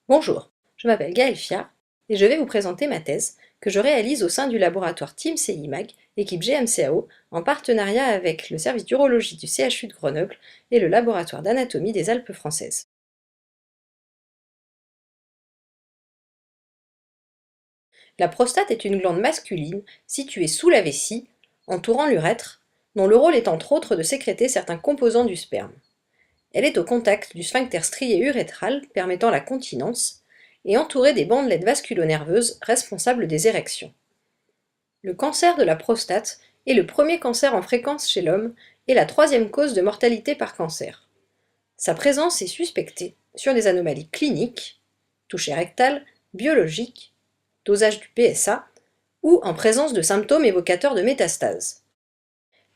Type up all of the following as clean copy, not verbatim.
Bonjour, je m'appelle Gaëlle Fiard et je vais vous présenter ma thèse que je réalise au sein du laboratoire Team CIMAG, équipe GMCAO, en partenariat avec le service d'urologie du CHU de Grenoble et le laboratoire d'anatomie des Alpes françaises. La prostate est une glande masculine située sous la vessie, entourant l'urètre, dont le rôle est entre autres de sécréter certains composants du sperme. Elle est au contact du sphincter strié urétral permettant la continence et entourée des bandelettes vasculo-nerveuses responsables des érections. Le cancer de la prostate est le premier cancer en fréquence chez l'homme et la troisième cause de mortalité par cancer. Sa présence est suspectée sur des anomalies cliniques, toucher rectal, biologique, dosage du PSA ou en présence de symptômes évocateurs de métastases.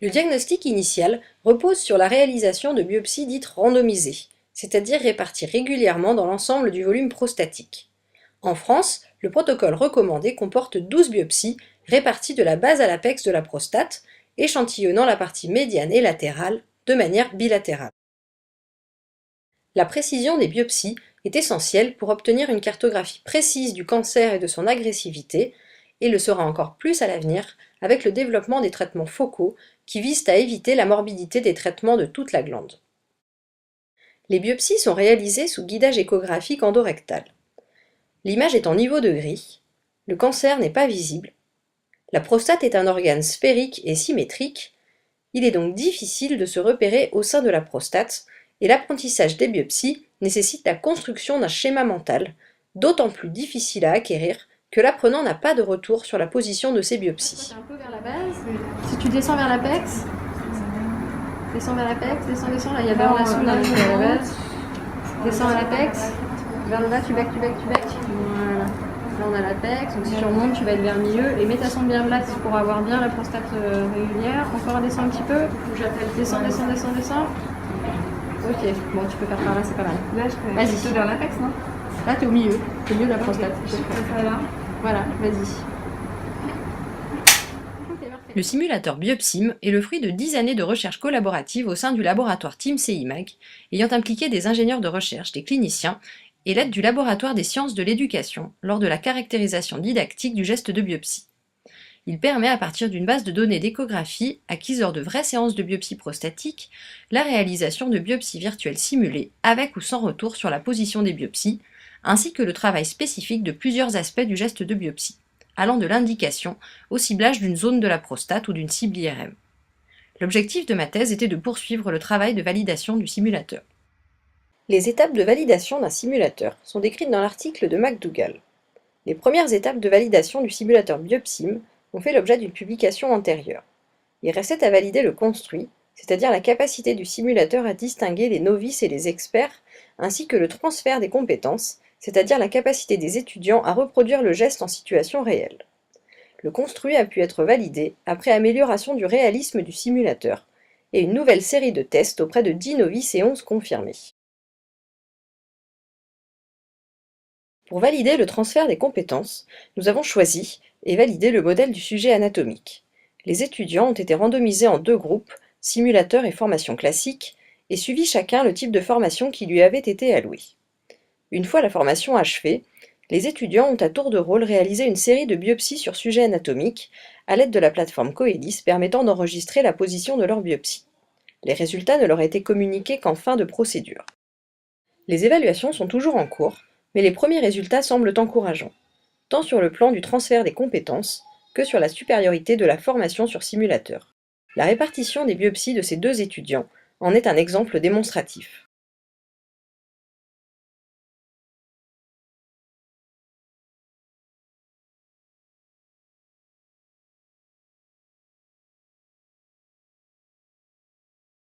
Le diagnostic initial repose sur la réalisation de biopsies dites randomisées, c'est-à-dire réparties régulièrement dans l'ensemble du volume prostatique. En France, le protocole recommandé comporte 12 biopsies réparties de la base à l'apex de la prostate, échantillonnant la partie médiane et latérale de manière bilatérale. La précision des biopsies est essentielle pour obtenir une cartographie précise du cancer et de son agressivité, et le sera encore plus à l'avenir avec le développement des traitements focaux qui visent à éviter la morbidité des traitements de toute la glande. Les biopsies sont réalisées sous guidage échographique endorectal. L'image est en niveau de gris, le cancer n'est pas visible, la prostate est un organe sphérique et symétrique, il est donc difficile de se repérer au sein de la prostate et l'apprentissage des biopsies nécessite la construction d'un schéma mental, d'autant plus difficile à acquérir que l'apprenant n'a pas de retour sur la position de ses biopsies. Un peu vers la base. Si tu descends vers l'apex, descends, là il y a vers la sonde à la base. Descends à l'apex, vers le bas, tu bec. Voilà. Là on a l'apex, donc si tu remontes, tu vas être vers le milieu et mets ta sonde bien plate pour avoir bien la prostate régulière. Encore descends un petit peu. Descends. Ok, bon tu peux faire par là, c'est pas mal. Là, je peux plutôt vers l'apex, non? Là t'es au milieu de la prostate. Ça là. Voilà, vas-y. Le simulateur Biopsim est le fruit de 10 années de recherche collaborative au sein du laboratoire Team CIMAG, ayant impliqué des ingénieurs de recherche, des cliniciens et l'aide du laboratoire des sciences de l'éducation lors de la caractérisation didactique du geste de biopsie. Il permet, à partir d'une base de données d'échographie acquise lors de vraies séances de biopsie prostatique, la réalisation de biopsies virtuelles simulées avec ou sans retour sur la position des biopsies, ainsi que le travail spécifique de plusieurs aspects du geste de biopsie, allant de l'indication au ciblage d'une zone de la prostate ou d'une cible IRM. L'objectif de ma thèse était de poursuivre le travail de validation du simulateur. Les étapes de validation d'un simulateur sont décrites dans l'article de McDougall. Les premières étapes de validation du simulateur Biopsim ont fait l'objet d'une publication antérieure. Il restait à valider le construit, c'est-à-dire la capacité du simulateur à distinguer les novices et les experts, ainsi que le transfert des compétences, c'est-à-dire la capacité des étudiants à reproduire le geste en situation réelle. Le construit a pu être validé après amélioration du réalisme du simulateur et une nouvelle série de tests auprès de 10 novices et 11 confirmés. Pour valider le transfert des compétences, nous avons choisi et validé le modèle du sujet anatomique. Les étudiants ont été randomisés en 2 groupes, simulateur et formation classique, et suivi chacun le type de formation qui lui avait été alloué. Une fois la formation achevée, les étudiants ont à tour de rôle réalisé une série de biopsies sur sujet anatomique à l'aide de la plateforme Coelis permettant d'enregistrer la position de leur biopsie. Les résultats ne leur étaient communiqués qu'en fin de procédure. Les évaluations sont toujours en cours, mais les premiers résultats semblent encourageants, tant sur le plan du transfert des compétences que sur la supériorité de la formation sur simulateur. La répartition des biopsies de ces 2 étudiants en est un exemple démonstratif.